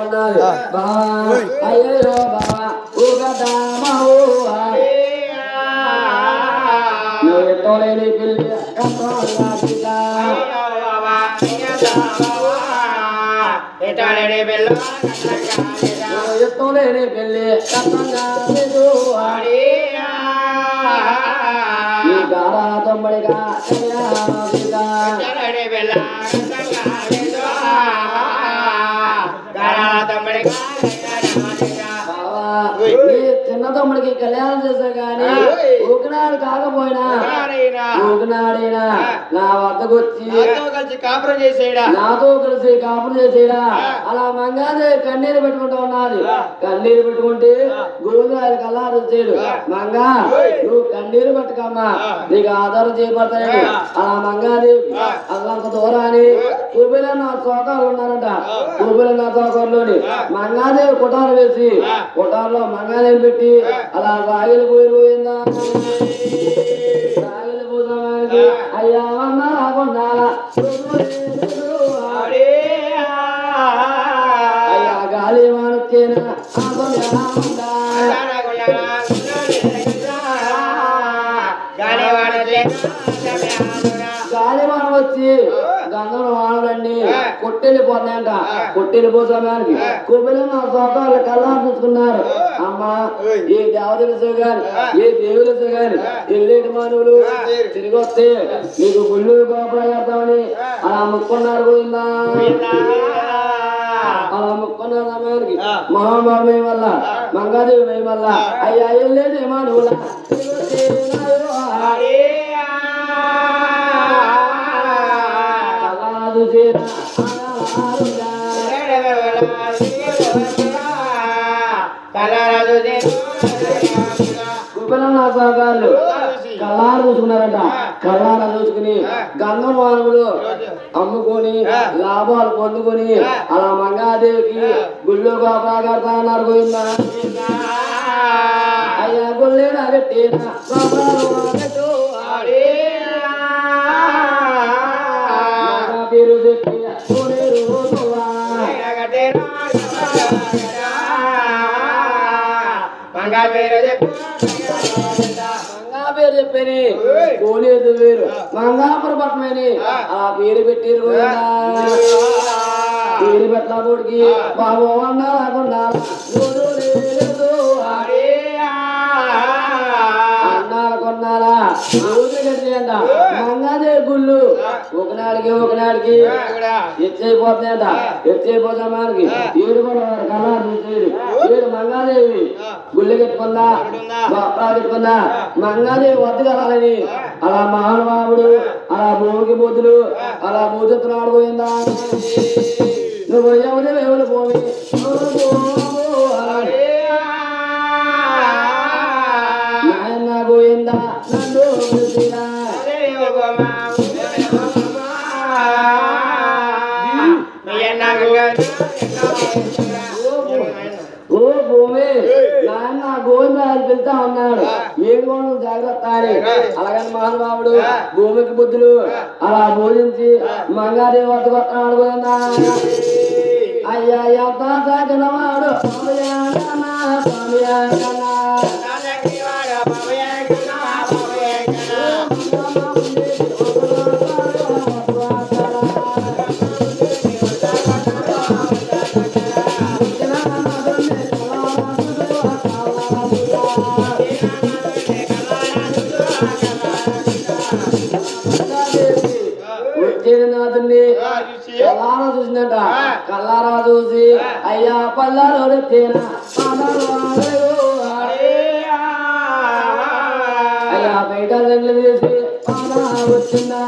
ఉన్నది బావా అయ్యో బావా నువ్వు ఎత్తోలేని పిల్లి ఎత్తోలేని పెళ్ళి ఈ గారా తొమ్మడిగా చిన్న తమ్ముడికి కళ్యాణం చేసా గాని ఊకినాడు కాకపోయినా ఊకినాడైనా నా వద్దకు వచ్చి కాపురం చేసేడా నాతో కలిసి కాపురం చేసేడా అలా మంగాదే కన్నీరు పెట్టుకుంటూ ఉన్నది కన్నీరు పెట్టుకుంటే గురుగారి కల్లారు వచ్చాడు మంగా నువ్వు కన్నీరు పెట్టుకమ్మా నీకు ఆధారం చేయబడతాడు అలా మంగాదేవి అల్లంత దూరాన్ని కుబేలన్న చోకాలు ఉన్నారంట కుబేలన్న చోకర్లోని మంగాదేవి కుటారు వేసి కుటారులో మంగాదేవి పెట్టి అలా రాగిలు పోయిందా రాగిలు పోసామానికి అయ్యా అన్నా రాకుండా అయ్యా గాలి మానుతేనా గాలివాన వచ్చి గంగలు వానలన్నీ కొట్టెళ్ళిపోతున్నాయంట కొట్టెళ్ళిపోతానికి కుబేలన్న సోకాలు కల్లా చూసుకున్నారు అమ్మా ఏ దేవతలతో గాని ఏ దేవులతో గాని ఎల్లేటి మానవులు తిరిగి వస్తే నీకు గుళ్ళు గోపురం కడతామని అలా ముక్కున్నారు పోయిందా అలా ముక్కున్న సమయానికి మహాబాబు వల్ల మంగాదేవి వల్ల అయ్యా ఎల్లేటి మానవుల కల్లార చూసుకున్నారంట కల్లార చూసుకుని గంగం మానవులు అమ్ముకొని లాభాలు పొందుకొని అలా మంగాదేవికి గుళ్ళు గోపురా కడతా అన్నారు పోయిందా అయ్యా గుళ్ళేనా కట్టేనా పేరు చెప్పి పేరు చెప్పని కోలేదు వేరు మంగాపుర పట్టమని అలా పేరు పెట్టారు పేరు పెట్టినప్పటికి బాబు అన్నా రాకుండా అన్నారా కొన్నారా రోజు కట్టినాయంట మంగాదేవి గుళ్ళు ఒకనాడికి ఎచ్చైపోతున్నాయంట ఎచ్చైపోతా మనకి ఏడు కన్నా చూసేది ఏడు మంగాదేవి గుళ్ళు కట్టుకుందా గొప్ప కట్టుకుందా మంగాదేవి వద్దగలని అలా మహానుభావుడు అలా భూమికి బుద్ధులు అలా బూతుతున్నాడు పోయిందా నువ్వు ఎవరు పోయి నాయన పోయిందా నన్ను ఓ భూమి నాన్న గోవిందా అని పిలుతా ఉన్నాడు ఏడు గోడలు జాగ్రత్త అని అలాగని మహానుభావుడు భూమికి బుద్ధులు అలా బోధించి మంగాదేవి వద్ద కొట్టాడు పోయిందా అయ్యా ఎంత తగినవాడు నాథుని కల్లారా చూసిందట కల్లారా చూసి అయ్యా పల్లారు అయ్యా బయట దగ్గర చేసి వచ్చిందా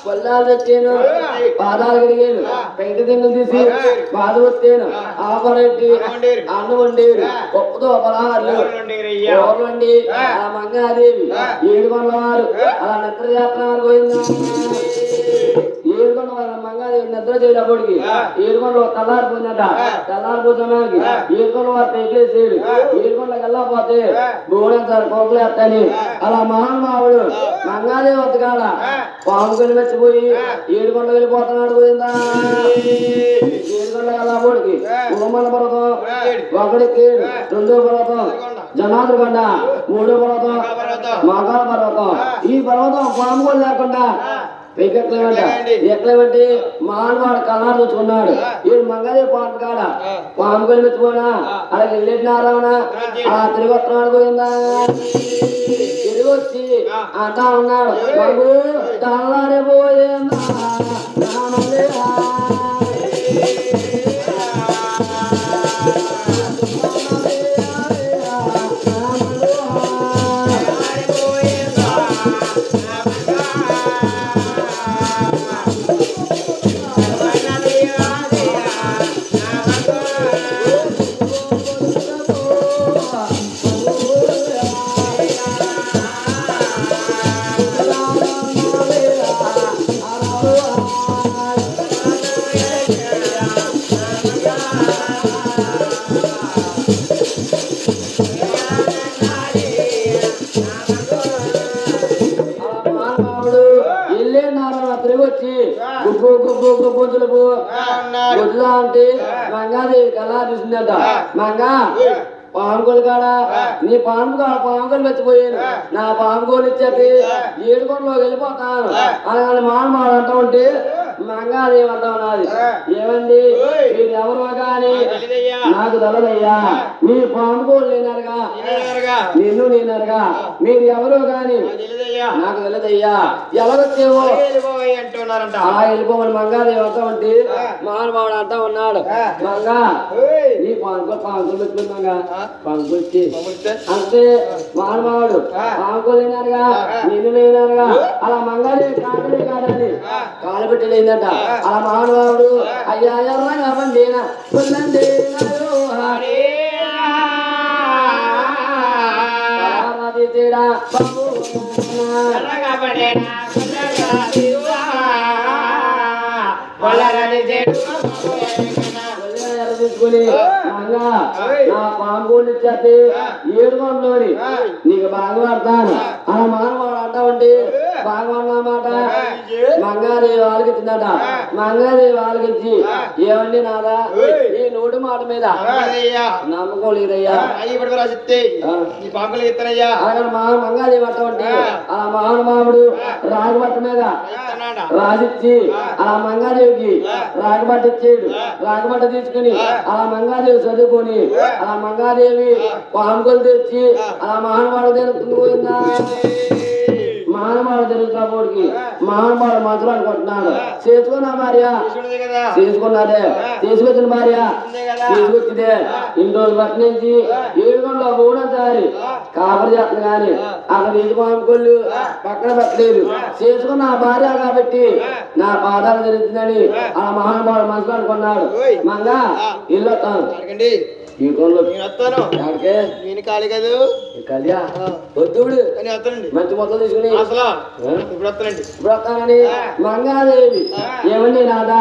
పొల్లాలు తెచ్చాను పాదాలు కడిగాను పెంట దిండు తీసి బాధ వచ్చాను ఆపరెట్టి అన్నం వండేరు పప్పుతో పలహారులు వండి ఆ మంగాదేవి ఏడు కొండల వారు అలా నిద్ర చేస్తున్నారు పోయిందా ఏడు ఏడుకొండ మంగాదేవి నిద్ర చేయబడికి ఏడుకొండలో తెల్లారిపోయిందట తెల్లారిపోతున్నానికి ఏడుకొండ వారు పెంకేసేడు ఏడుకొండకి వెళ్ళకపోతే భువనేశ్వర కోకలేస్తని అలా మహానుభావుడు మంగాదేవి వద్ద కాడ పాముకొని మర్చిపోయి ఏడుకొండ వెళ్ళిపోతున్నాడు పోయిందా ఏడుకొండ వెళ్ళబడికి ఉమ్మల పర్వతం ఒకటికి రెండో పర్వతం జనాద్రి కొండ మూడో పర్వతం మకాల పర్వతం ఈ పర్వతం పాముకొని లేకుండా ఎక్కలేమంటే మానవాడు కళ్ళారు చూసుకున్నాడు ఈ మంగళ పాట కాడ పాముకొని మెచ్చిపోయినా అలాగే వెళ్ళినారావునా అలా తిరిగి వస్తున్నాడు పోయిందా తిరిగి వచ్చి అంటా ఉన్నాడు బాబు తల్లారే పోయిందా అంటే మంగాదేవి కళా చూసిందట మంగా పాముకోలు కాడ నీ పాముకోలు మర్చిపోయాను నా పాముకోలు ఇచ్చేది ఏడుకొండలోకి వెళ్ళిపోతాను అలాగే మానమాడు అంటూ ఉంటే మంగాదేవి అంటా ఉన్నది ఏమండి మీరు ఎవరో గాని నాకు తెలదయ్యా మీ పాముకోలు నేనరుగా నిన్ను నేనరుగా మీరు ఎవరో గాని నాకు తెలదయ్యా ఎలాగొచ్చేవో అలా వెళ్ళిపోమని మంగాదేవి అంటా ఉంటే మానవాడు అంటా ఉన్నాడు మంగా నీ పాముకోలు పెట్టుకుని మంగా పంపుచ్చి అంతే మానవాడు పాముకోలేనారుగా నిన్ను లేనారుగా అలా మంగాదేవి కాకలే కాదని కాలు పెట్టలేదట అలా మానవాడు అయ్యా ఎర్రగాబండి తేడా తీసుకుని నా పాంగోని ఇచ్చేస్తే ఏడుకొండలోని నీకు బాగా పడతాను అలా మానవాడు అంటా ఉంటే బాగా అన్నమాట మంగాదేవి వాళ్ళకిచ్చిందట మంగాదేవి వాళ్ళకిచ్చి ఏమండి నాదా ఈ నోటి మాట మీద నమ్మకం లేదయ్యా అలాగే మంగాదేవి అంటా ఉంటే అలా మహానుభావుడు రాగబట్ట మీద రాసిచ్చి అలా మంగాదేవికి రాగబట్ట ఇచ్చాడు రాగబట్ట తీసుకుని అలా మంగాదేవి చదువుకొని అలా మంగాదేవి పాముకోలు తెచ్చి అలా మహానుభావుడు తిరుగుతుంది పోయిందా మానవాడు తిరుగుతాబోడికి మానవాడు మంత్రులు అనుకుంటున్నాడు చేసుకున్నా భార్య చేసుకున్నాడే తీసుకొచ్చిన భార్య తీసుకొచ్చిదే ఇన్ని రోజులు పట్టి నుంచి ఏడుకొండలో మూడోసారి కాపరి చేస్తుంది కానీ అక్కడ ఇంటి పాముకోళ్ళు పక్కన పెట్టలేదు చేసుకున్న ఆ భార్య కాబట్టి నా పాదాలు తిరుగుతుందని ఆ మహానుభావుడు మనసులో అనుకున్నాడు మంగా ఇల్లు వస్తాను మంచి మొత్తం తీసుకుని ఇప్పుడు వస్తానని మంగాదేవి ఏమండి నాదా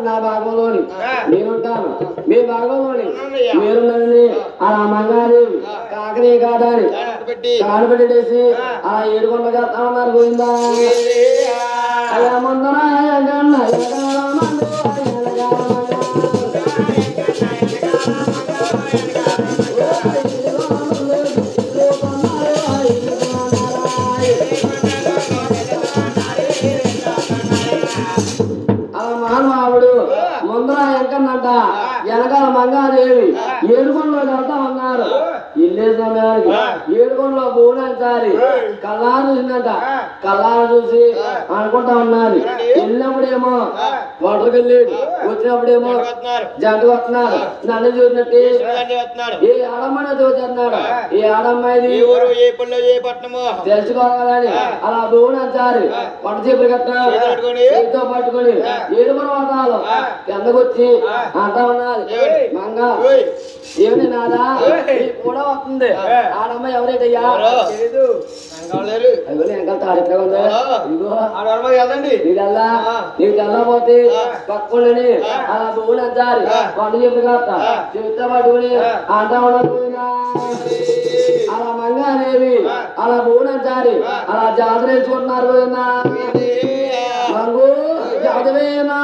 నా భాగంలోని నేనుంటాను మీ భాగంలోని మీరున్నారని అలా మంగాదేవి కాకనే కాదా అని కానుపెట్టేసి అలా ఏడుకొండగా వస్తామన్నారు పోయిందా అలా ముందర మానవాడు ముందర ఎంకన్నంట వెనకాల మంగాదేవి ఏడుకొండలో కడతా ఉన్నారు ఇల్లే సమయానికి ఏడుకొండలో భువనేశ్వరి కళ్ళారు చూసిందంట కళ్ళారు చూసి అనుకుంటా ఉన్నది వెళ్ళినప్పుడేమో ఒంటరికెళ్ళాడు వచ్చినప్పుడేమో జంట వస్తున్నారు నన్ను చూసినట్టు ఏ ఆడమ్మాయి చూస్తున్నాడు ఏ ఆడమ్మాయిది తెలుసుకోవాలని అలా భువనేశ్వరి పట్టు చీపులు కట్టతో పట్టుకుని ఏడు పర్వతాలు కిందకొచ్చి అంటా ఉన్నది మంగా ఏమిటి నాదా కూడా వస్తుంది ఉంది ఆడమ్మ ఎవరైతయ్యా తెలీదు రంగవలేరు అదిగో వెనకాల తాడిట్లో ఉంది ఇదిగో ఆడవర్మ కదండి నీళ్ళల్లా నీకు వెళ్ళకపోతే పక్కని అలా భూమి అంటారు పండు చెప్పి కాస్త చెప్తా పట్టుకుని అంటా ఉండకపోయినా అలా మంగాదేవి అలా భూమి అంటారు అలా జాతర వేసుకుంటున్నారు పోయినా మంగు జాతరే నా